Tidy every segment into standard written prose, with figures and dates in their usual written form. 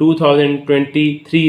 2023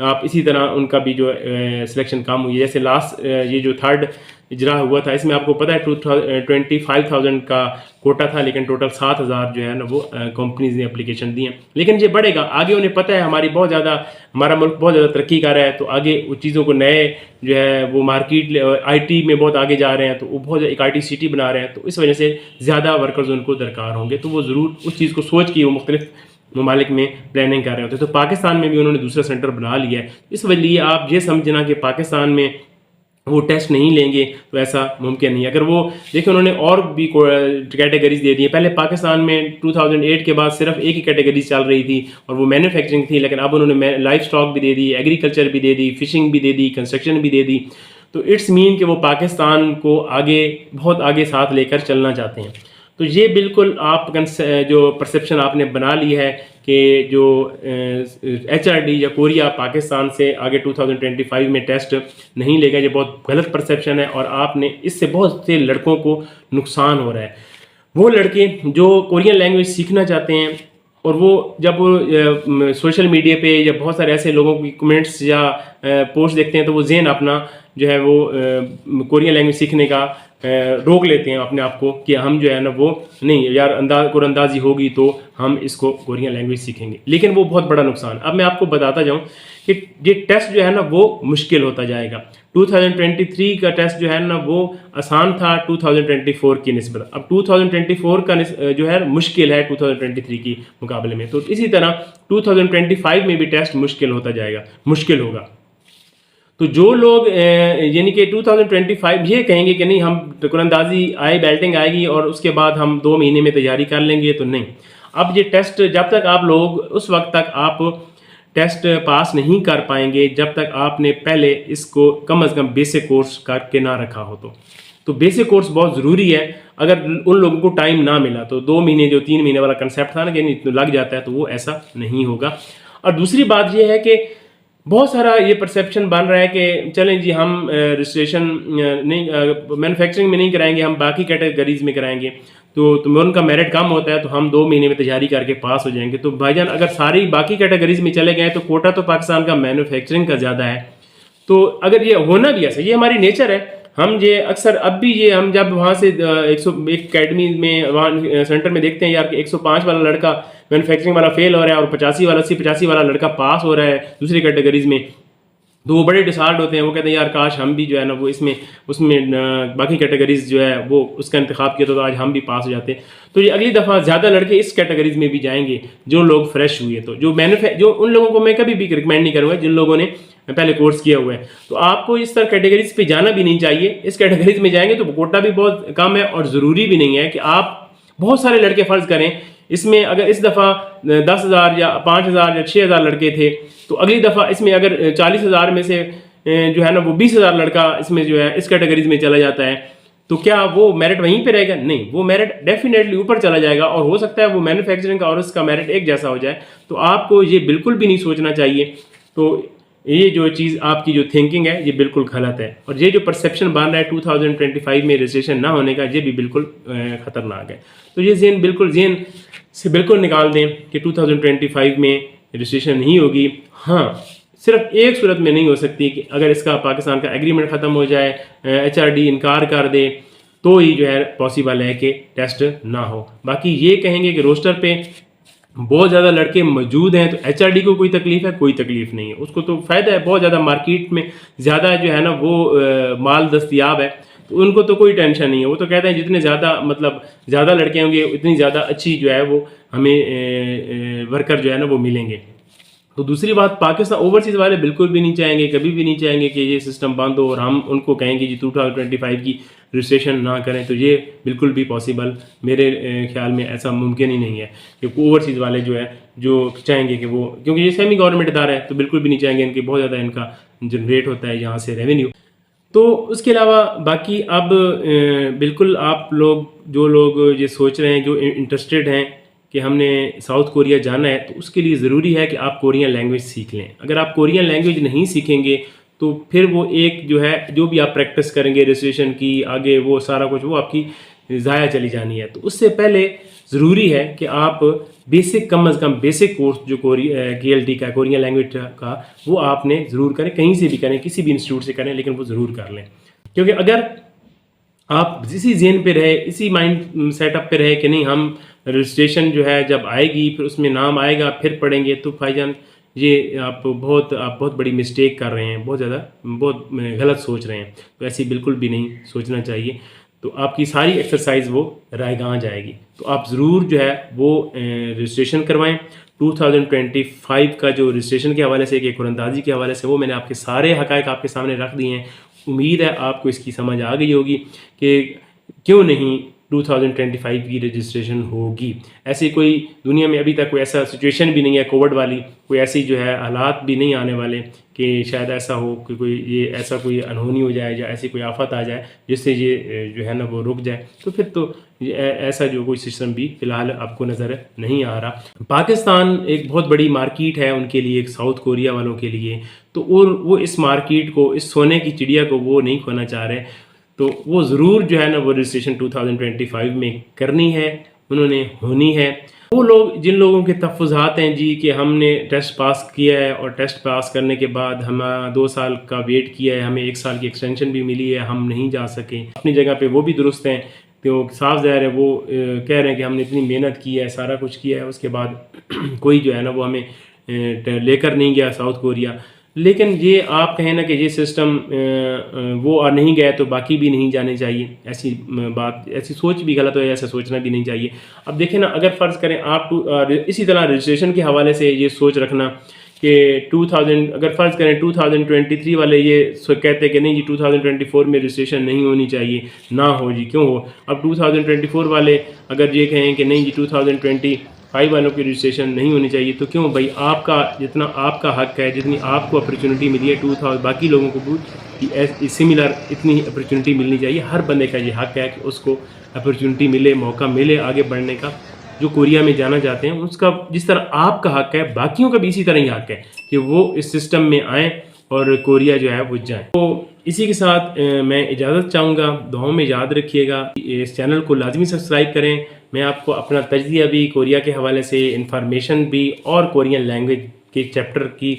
آپ اسی طرح ان کا بھی جو سلیکشن کام ہوئی ہے. جیسے لاسٹ یہ جو تھرڈ اجرا ہوا تھا اس میں آپ کو پتہ ہے 25,000 کا کوٹا تھا, لیکن ٹوٹل 7,000 جو ہے نا وہ کمپنیز نے اپلیکیشن دی ہیں. لیکن یہ بڑھے گا آگے, انہیں پتہ ہے ہمارا ملک بہت زیادہ ترقی کر رہا ہے, تو آگے وہ چیزوں کو نئے جو ہے وہ مارکیٹ آئی ٹی میں بہت آگے جا رہے ہیں, تو وہ بہت ایک آئی ٹی سٹی بنا رہے ہیں, تو اس وجہ سے زیادہ ورکرز ان کو درکار ہوں گے. تو وہ ضرور اس چیز کو سوچ کے وہ مختلف ممالک میں پلاننگ کر رہے ہوتے ہیں. تو پاکستان میں بھی انہوں نے دوسرا سینٹر بنا لیا ہے. اس وجہ آپ یہ سمجھنا کہ پاکستان میں وہ ٹیسٹ نہیں لیں گے تو ایسا ممکن نہیں. اگر وہ دیکھیں انہوں نے اور بھی کیٹیگریز دے دی ہیں. پہلے پاکستان میں 2008 کے بعد صرف ایک ہی کیٹیگریز چل رہی تھی اور وہ مینوفیکچرنگ تھی, لیکن اب انہوں نے لائف اسٹاک بھی دے دی, ایگریکلچر بھی دے دی, فشنگ بھی دے دی, کنسٹرکشن بھی دے دی. تو اٹس مین کہ وہ پاکستان کو آگے بہت آگے ساتھ لے کر چلنا چاہتے ہیں. تو یہ بالکل آپ جو پرسیپشن آپ نے بنا لی ہے کہ جو ایچ آر ڈی یا کوریا پاکستان سے آگے 2025 میں ٹیسٹ نہیں لے گا, یہ بہت غلط پرسیپشن ہے, اور آپ نے اس سے بہت سے لڑکوں کو نقصان ہو رہا ہے. وہ لڑکے جو کورین لینگویج سیکھنا چاہتے ہیں اور وہ جب سوشل میڈیا پہ یا بہت سارے ایسے لوگوں کی کمنٹس یا پوسٹ دیکھتے ہیں تو وہ ذہن اپنا جو ہے وہ کورین لینگویج سیکھنے کا روک لیتے ہیں اپنے آپ کو کہ ہم جو ہے نا وہ نہیں یار قرآن اندازی ہوگی تو ہم اس کو کورین لینگویج سیکھیں گے. لیکن وہ بہت بڑا نقصان. اب میں آپ کو بتاتا جاؤں کہ یہ ٹیسٹ جو ہے نا وہ مشکل ہوتا جائے گا. 2023 کا ٹیسٹ جو ہے نا وہ آسان تھا 2024 کی نسبت. اب 2024 کا جو ہے مشکل ہے 2023 کی مقابلے میں. تو اسی طرح 2025 میں بھی ٹیسٹ مشکل ہوتا جائے گا, مشکل ہوگا. تو جو لوگ یعنی کہ 2025 یہ کہیں گے کہ نہیں ہم قرآن اندازی بیلٹنگ آئے گی اور اس کے بعد ہم 2 مہینے میں تیاری کر لیں گے, تو نہیں. اب یہ ٹیسٹ جب تک آپ لوگ اس وقت تک آپ ٹیسٹ پاس نہیں کر پائیں گے جب تک آپ نے پہلے اس کو کم از کم بیسک کورس کر کے نہ رکھا ہو. تو بیسک کورس بہت ضروری ہے. اگر ان لوگوں کو ٹائم نہ ملا تو 2 مہینے جو 3 مہینے والا کنسیپٹ تھا نا کہ لگ جاتا ہے, تو وہ ایسا نہیں ہوگا. اور دوسری بات یہ ہے کہ بہت سارا یہ پرسیپشن بن رہا ہے کہ چلیں جی ہم رجسٹریشن نہیں مینوفیکچرنگ میں نہیں کرائیں گے, ہم باقی کیٹیگریز میں کرائیں گے, تو ان کا میرٹ کم ہوتا ہے تو ہم 2 مہینے میں تیاری کر کے پاس ہو جائیں گے. تو بھائی جان اگر ساری باقی کیٹیگریز میں چلے گئے تو کوٹا تو پاکستان کا مینوفیکچرنگ کا زیادہ ہے. تو اگر یہ ہونا بھی ایسا, یہ ہماری نیچر ہے. ہم یہ اکثر اب بھی یہ ہم جب وہاں سے 101 اکیڈمی میں وہاں سینٹر میں دیکھتے ہیں یار کہ 105 والا لڑکا مینوفیکچرنگ والا فیل ہو رہا ہے اور 85 والا لڑکا پاس ہو رہا ہے دوسری کیٹیگریز میں, تو وہ بڑے ڈسہارٹ ہوتے ہیں. وہ کہتے ہیں یار کاش ہم بھی جو ہے نا وہ اس میں باقی کیٹیگریز جو ہے وہ اس کا انتخاب کیا تو آج ہم بھی پاس ہو جاتے. تو یہ اگلی دفعہ زیادہ لڑکے اس کیٹیگریز میں بھی جائیں گے جو لوگ فریش ہوئے. تو جو ان لوگوں کو میں کبھی بھی ریکمینڈ نہیں کروں گا جن لوگوں نے پہلے کورس کیا ہوا ہے. تو آپ کو اس طرح کیٹیگریز پہ جانا بھی نہیں چاہیے. اس کیٹیگریز میں جائیں گے تو کوٹا بھی بہت کم ہے, اور ضروری بھی نہیں ہے کہ آپ بہت سارے لڑکے فرض کریں اس میں اگر اس دفعہ 10,000 یا 5,000 یا 6,000 لڑکے تھے تو اگلی دفعہ اس میں اگر 40,000 میں سے جو ہے نا وہ 20,000 لڑکا اس میں جو ہے اس کیٹیگریز میں چلا جاتا ہے, تو کیا وہ میرٹ وہیں پہ رہے گا؟ نہیں, وہ میرٹ ڈیفینیٹلی اوپر چلا جائے گا, اور ہو سکتا ہے وہ مینوفیکچرنگ کا اور اس کا میرٹ ایک جیسا ہو جائے. تو آپ کو یہ بالکل بھی نہیں سوچنا چاہیے. تو یہ جو چیز آپ کی جو تھنکنگ ہے یہ بالکل غلط ہے, اور یہ جو پرسیپشن بن رہا ہے 2025 میں رجسٹریشن نہ ہونے کا یہ بھی بالکل خطرناک ہے. تو یہ ذہن سے بالکل نکال دیں کہ 2025 میں رجسٹریشن نہیں ہوگی. ہاں صرف ایک صورت میں نہیں ہو سکتی کہ اگر اس کا پاکستان کا ایگریمنٹ ختم ہو جائے, ایچ آر ڈی انکار کر دے, تو ہی جو ہے پاسبل ہے کہ ٹیسٹ نہ ہو. باقی یہ کہیں گے کہ روسٹر پہ بہت زیادہ لڑکے موجود ہیں تو ایچ آر ڈی کو کوئی تکلیف ہے؟ کوئی تکلیف نہیں ہے, اس کو تو فائدہ ہے. بہت زیادہ مارکیٹ میں زیادہ جو ہے نا وہ مال دستیاب ہے, تو ان کو تو کوئی ٹینشن نہیں ہے. وہ تو کہتے ہیں جتنے زیادہ لڑکے ہوں گے اتنی زیادہ اچھی جو ہے وہ ہمیں ورکر جو ہے نا وہ ملیں گے. تو دوسری بات, پاکستان اوورسیز والے بالکل بھی نہیں چاہیں گے, کبھی بھی نہیں چاہیں گے کہ یہ سسٹم بند ہو اور ہم ان کو کہیں گے جی 2025 کی رجسٹریشن نہ کریں. تو یہ بالکل بھی پاسبل میرے خیال میں ایسا ممکن ہی نہیں ہے کہ اوورسیز والے جو ہے جو چاہیں گے کہ وہ, کیونکہ یہ سیمی گورنمنٹ ادارہ ہے تو بالکل بھی نہیں چاہیں گے. ان کے بہت زیادہ ان کا جنریٹ ہوتا ہے یہاں سے ریونیو. تو اس کے علاوہ باقی اب بالکل آپ جو لوگ یہ سوچ رہے ہیں, جو انٹرسٹڈ ہیں کہ ہم نے ساؤتھ کوریا جانا ہے, تو اس کے لیے ضروری ہے کہ آپ کورین لینگویج سیکھ لیں. اگر آپ کورین لینگویج نہیں سیکھیں گے تو پھر وہ ایک جو ہے جو بھی آپ پریکٹس کریں گے رجسٹریشن کی آگے وہ سارا کچھ وہ آپ کی ضائع چلی جانی ہے. تو اس سے پہلے ضروری ہے کہ آپ بیسک کم از کم بیسک کورس جو KLT کا کورین لینگویج کا وہ آپ نے ضرور کریں, کہیں سے بھی کریں, کسی بھی انسٹیٹیوٹ سے کریں, لیکن وہ ضرور کر لیں. کیونکہ اگر آپ اسی ذہن پہ رہے, اسی مائنڈ سیٹ اپ پہ رہے کہ نہیں ہم رجسٹریشن جو ہے جب آئے گی پھر اس میں نام آئے گا پھر پڑھیں گے, تو بھائی جان یہ آپ بہت بڑی مسٹیک کر رہے ہیں, بہت غلط سوچ رہے ہیں. تو ایسی بالکل بھی نہیں سوچنا چاہیے. تو آپ کی ساری ایکسرسائز وہ رائے گاں جائے گی. تو آپ ضرور جو ہے وہ رجسٹریشن کروائیں. 2025 کا جو رجسٹریشن کے حوالے سے کہ قرآن اندازی کے حوالے سے وہ میں نے آپ کے سارے حقائق آپ کے سامنے رکھ دیے ہیں. امید ہے آپ کو اس کی سمجھ آ گئی ہوگی کہ کیوں نہیں 2025 کی رجسٹریشن ہوگی. ایسی کوئی دنیا میں ابھی تک کوئی ایسا سچویشن بھی نہیں ہے کووڈ والی, کوئی ایسی جو ہے حالات بھی نہیں آنے والے کہ شاید ایسا ہو کہ ایسا کوئی انہونی ہو جائے یا ایسی کوئی آفت آ جائے جس سے یہ جو ہے نا وہ رک جائے. تو پھر تو ایسا جو کوئی سسٹم بھی فی الحال آپ کو نظر نہیں آ رہا. پاکستان ایک بہت بڑی مارکیٹ ہے ان کے لیے, ایک ساؤتھ کوریا والوں کے لیے. تو وہ اس مارکیٹ کو, اس سونے کی چڑیا کو وہ نہیں کھونا چاہ رہے. تو وہ ضرور جو ہے نا وہ رجسٹریشن 2025 میں کرنی ہے, انہوں نے ہونی ہے. وہ لوگ جن لوگوں کے تفظات ہیں جی کہ ہم نے ٹیسٹ پاس کیا ہے اور ٹیسٹ پاس کرنے کے بعد ہم 2 سال کا ویٹ کیا ہے, ہمیں 1 سال کی ایکسٹینشن بھی ملی ہے, ہم نہیں جا سکے, اپنی جگہ پہ وہ بھی درست ہیں. تو صاف ظاہر ہے وہ کہہ رہے ہیں کہ ہم نے اتنی محنت کی ہے, سارا کچھ کیا ہے, اس کے بعد کوئی جو ہے نا وہ ہمیں لے کر نہیں گیا ساؤتھ کوریا. لیکن یہ آپ کہیں نا کہ یہ سسٹم وہ نہیں گئے تو باقی بھی نہیں جانے چاہیے. ایسی سوچ بھی غلط ہے, ایسا سوچنا بھی نہیں چاہیے. اب دیکھیں نا, اگر فرض کریں آپ اسی طرح رجسٹریشن کے حوالے سے یہ سوچ رکھنا کہ اگر فرض کریں 2023 والے یہ کہتے کہ نہیں جی 2024 میں رجسٹریشن نہیں ہونی چاہیے, نہ ہو جی کیوں ہو. اب 2024 والے اگر یہ کہیں کہ نہیں جی 2025 والوں کی رجسٹریشن نہیں ہونی چاہیے, تو کیوں بھائی, آپ کا جتنا آپ کا حق ہے, جتنی آپ کو اپرچونٹی ملی ہے باقی لوگوں کو بھی سملر اتنی اپرچونٹی ملنی چاہیے. ہر بندے کا یہ حق ہے کہ اس کو اپرچونٹی ملے, موقع ملے آگے بڑھنے کا. جو کوریا میں جانا چاہتے ہیں اس کا جس طرح آپ کا حق ہے, باقیوں کا بھی اسی طرح ہی حق ہے کہ وہ اس سسٹم میں آئیں اور کوریا جو ہے وہ جائیں. تو اسی کے ساتھ میں اجازت چاہوں گا. دعاؤں میں یاد رکھیے گا, اس چینل کو لازمی سبسکرائب کریں. میں آپ کو اپنا تجزیہ بھی کوریا کے حوالے سے, انفارمیشن بھی, اور کورین لینگویج کے چیپٹر کی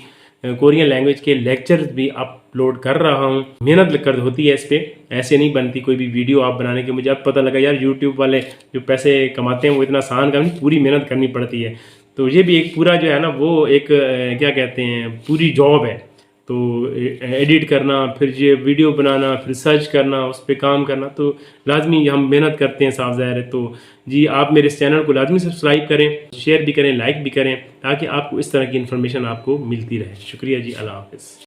کورین لینگویج کے لیکچرز بھی اپلوڈ کر رہا ہوں. محنت کر ہوتی ہے اس پہ, ایسے نہیں بنتی کوئی بھی ویڈیو آپ بنانے کے. مجھے اب پتہ لگا یار یوٹیوب والے جو پیسے کماتے ہیں وہ اتنا آسان کام نہیں, پوری محنت کرنی پڑتی ہے. تو یہ بھی ایک پورا جو ہے نا وہ ایک کیا کہتے ہیں پوری جاب ہے. تو ایڈٹ کرنا, پھر یہ ویڈیو بنانا, پھر سرچ کرنا, اس پہ کام کرنا, تو لازمی ہم محنت کرتے ہیں صاف ظاہر ہے. تو جی آپ میرے اس چینل کو لازمی سبسکرائب کریں, شیئر بھی کریں, لائک بھی کریں, تاکہ آپ کو اس طرح کی انفارمیشن آپ کو ملتی رہے. شکریہ جی, اللہ حافظ.